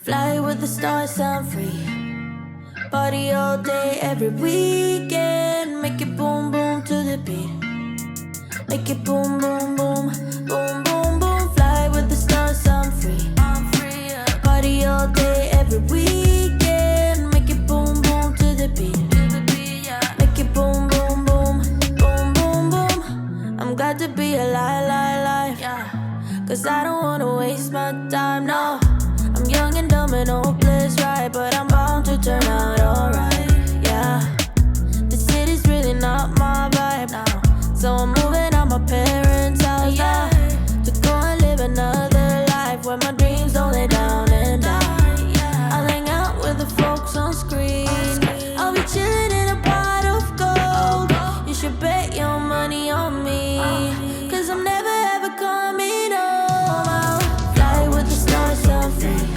Fly with the stars, I'm free. Party all day, every weekend. Make it boom, boom to the beat. Make it boom, boom, boom, boom, boom, boom. Fly with the stars, I'm free. Party all day, every weekend. Make it boom, boom to the beat. Make it boom, boom, boom, boom, boom, boom. I'm glad to be alive, cause I don't wanna waste my time, no. I'm young and dumb and hopeless, right? But I'm bound to turn out alright, yeah. The city's really not my vibe now, so I'm moving out my parents' house now, to go and live another life where my dreams don't lay down and die. I'll hang out with the folks on screen. I'll be chilling in a pot of gold. You should bet your money on me, cause I'm never ever coming home. I'll fly with the stars, I'm free.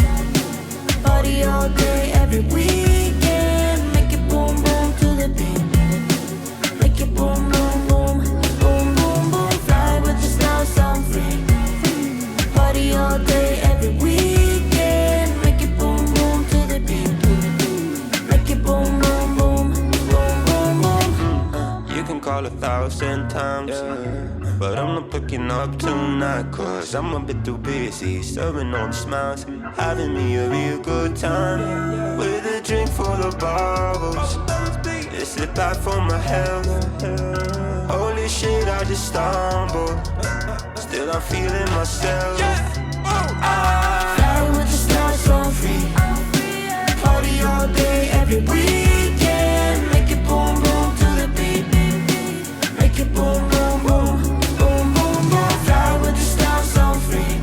Party all day, every weekend. Make it boom, boom to the beat. Make it boom, boom, boom, boom, boom, boom. Fly with the stars, I'm free. Party all day, every weekend. Make it boom, boom to the beat. Make it boom, boom, boom, boom, boom, boom. You can call 1,000 times, but I'm not picking up tonight, cause I'm a bit too busy serving all the smiles, having me a real good time, with a drink full of bubbles. It's the back for my health. Holy shit, I just stumbled. Still I'm feeling myself. Fly with the stars, so I'm free. Party all day, every weekend. Make it boom, boom to the beat. Make it boom, boom, boom, boom, boom, boom. Fly with the stars, so I'm free.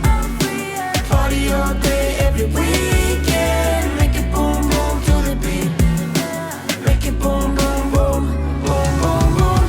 Party all day, every weekend. Make it boom, boom to the beat. Make it boom, boom, boom, boom, boom, boom.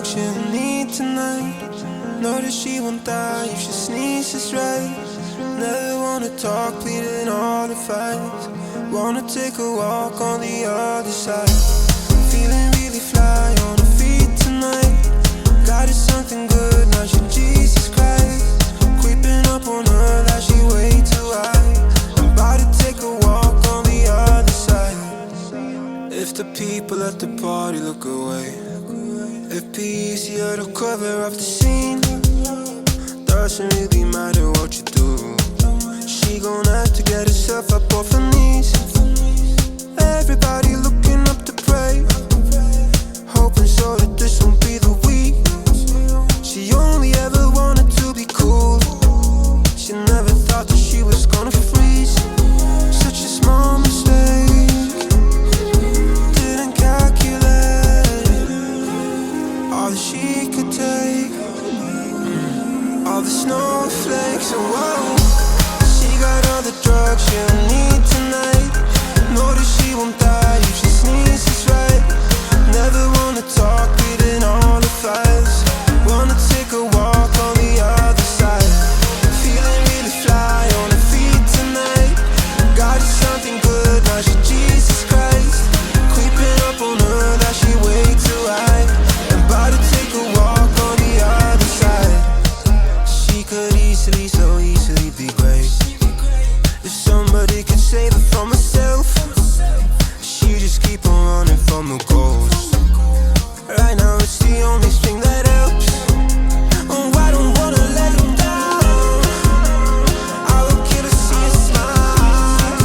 drugs she'll need tonight. Know that she won't die if she sneezes right. Never wanna talk, pleading all the fights. Wanna take a walk on the other side. Feeling really fly on her feet tonight. Got it something good, now she Jesus Christ. Creeping up on her like she way too high. I'm about to take a walk on the other side. If the people at the party look away, it'd be easier to cover up the scene. Doesn't really matter what you do. She gon' have to get herself up off her knees. Everybody looking up to pray, hoping so that this won't be the week. She only ever wanted to be cool. She never thought that she was gonna freeze. Such a small mistake, didn't calculate all that she could take. All the snowflakes, and whoa, she got all the drugs she'll need tonight. Know that she won't die if she sneezes right. Never wanna talk, reading all the files. Wanna take a walk on the other side. Feeling really fly on her feet tonight. Got something good, now she Jesus Christ. Creeping up on her that she way too high. I'm about to take a walk on the other side. She could easily, so easily be great. If somebody could save her from herself, she just keep on running from the ghost. Right now it's the only thing that helps. Oh, I don't wanna let him down. I would kill to see her smile.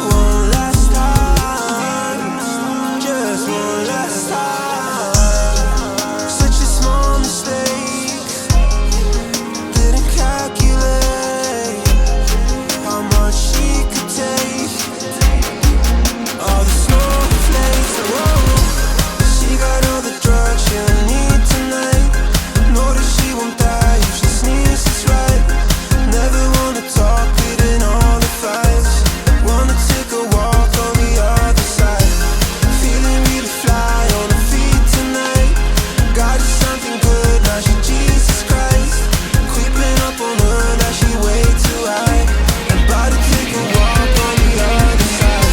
One last time, just one last time. Such a small mistake, didn't calculate how much she could take. All the snowflakes, whoa. She got all the drugs she'll need tonight. Know that she won't die if she sneezes right. Never wanna talk, reading all the files. Wanna take a walk on the other side. Feeling really fly on her feet tonight. Got something good, now she Jesus Christ. Creeping up on her that she way too high. I'm about to take a walk on the other side.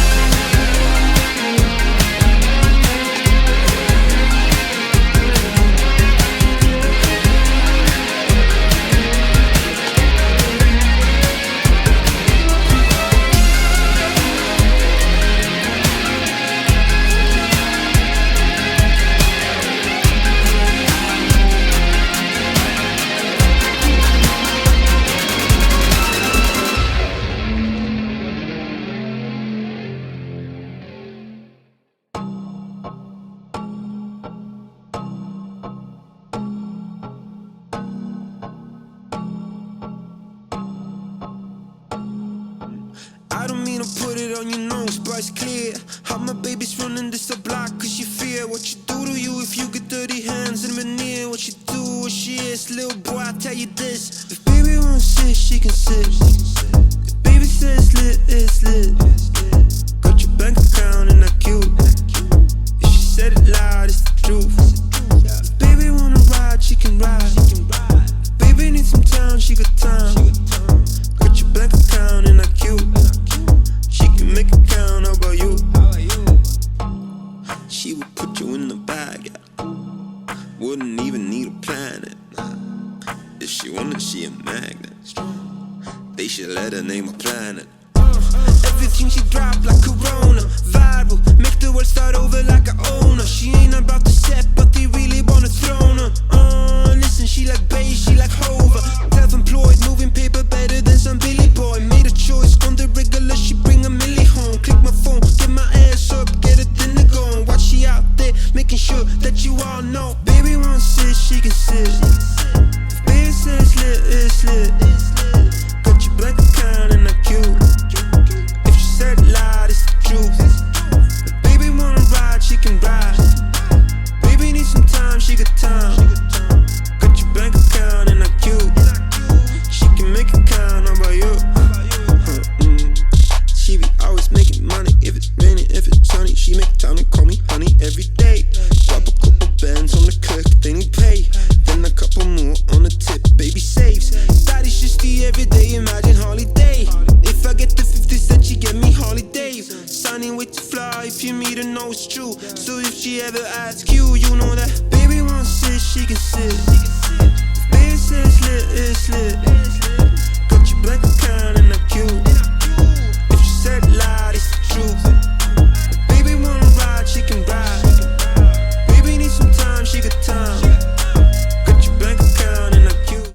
I don't mean to put it on your nose, but it's clear how my baby's running this the block. Cause you fear what you do to you if you get dirty hands and veneer. What you do, what she is, little boy, I tell you this. If baby wants sit, she can sit. If baby says lit, it's lit. Got your bank account and that cute. If she said it loud, it's the truth. If baby wanna ride, she can ride. If baby needs some time, she got time. Got your bank account and that cute. She can make it count, how about you? She would put you in the bag, yeah. Wouldn't even need a planet. If she wanted, she a magnet. They should let her name a planet. Everything she drop like Corona, viral, make the world start over like I own her. She ain't about to set, but they really wanna throne her. Listen, she like bass, she like Hover. Self-employed, moving paper better than some Billy Boy. Made a choice on the regular, she bring a milli home. Click my phone, get my ass up, get a dinner going. Watch she out there, making sure that you all know. Baby wants sit, she can sit. If baby says lit, it's lit. Got your bank account and that cute. If she said it loud, it's the truth. If baby wanna ride, she can ride. Baby needs some time, she got time. Got your bank account and that cute. She can make it count, how about you? She be always making money. If it's raining, if it's sunny, she make time to call me honey every day. Drop a couple bands on the cook, they every day, imagine holiday. If I get the 50 cent, she get me holidays. Signing way too fly, if you meet her, know it's true. So if she ever asks you, you know that baby won't sit, she can sit.